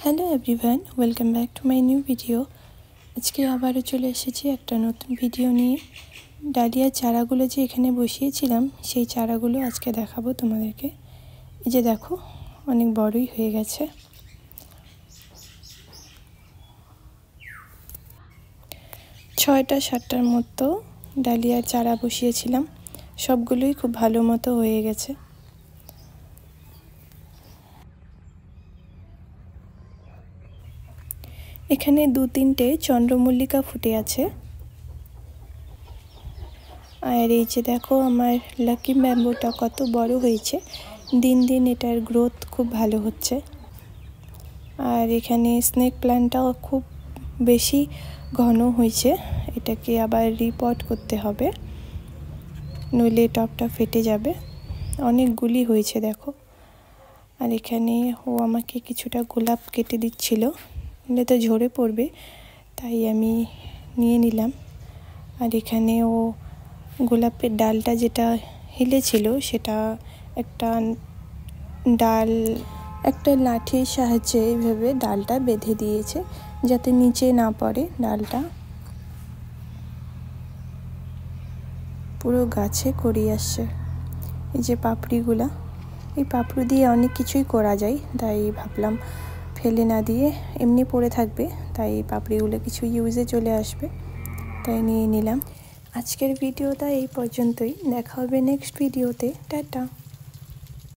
Hello everyone, welcome back to my new video. আজকে আবারও চলে এসেছি একটা নতুন ভিডিও নিয়ে। ডালিয়ার চারাগুলো যে এখানে বসিয়েছিলাম সেই চারাগুলো আজকে দেখাবো তোমাদেরকে। এই যে দেখো, অনেক বড়ই হয়ে গেছে। ছয়টা সাতটার মতো ডালিয়ার চারা বসিয়েছিলাম, সবগুলোই খুব ভালো মতো হয়ে গেছে। এখানে 2-3টে চন্দ্রমল্লিকা ফুটে আছে। আর এই যে দেখো, আমার লাকি ব্যাম্বুটা কত বড় হয়েছে। দিন দিন এটার গ্রোথ খুব ভালো হচ্ছে। আর এখানে স্নেক প্ল্যান্টটাও খুব বেশি ঘন হয়েছে। এটাকে আবার রিপট করতে হবে, নইলে টপটা ফেটে যাবে। অনেকগুলি হয়েছে দেখো। আর এখানে ও আমাকে কিছুটা গোলাপ কেটে দিচ্ছিল, নইলে তো ঝরে পড়বে, তাই আমি নিয়ে নিলাম। আর এখানে ও গোলাপের ডালটা যেটা হিলেছিল সেটা একটা লাঠির সাহায্যে এইভাবে ডালটা বেঁধে দিয়েছে, যাতে নিচে না পড়ে। ডালটা পুরো গাছে করিয়ে আসছে। এই যে পাপড়িগুলা, এই পাপড়ি দিয়ে অনেক কিছুই করা যায়, তাই ভাবলাম ফেলে না দিয়ে এমনি পড়ে থাকবে, তাই পাপড়িগুলো কিছু ইউজে চলে আসবে, তাই নিয়ে নিলাম। আজকের ভিডিওটা এই পর্যন্তই। দেখা হবে নেক্সট ভিডিওতে। টাটা।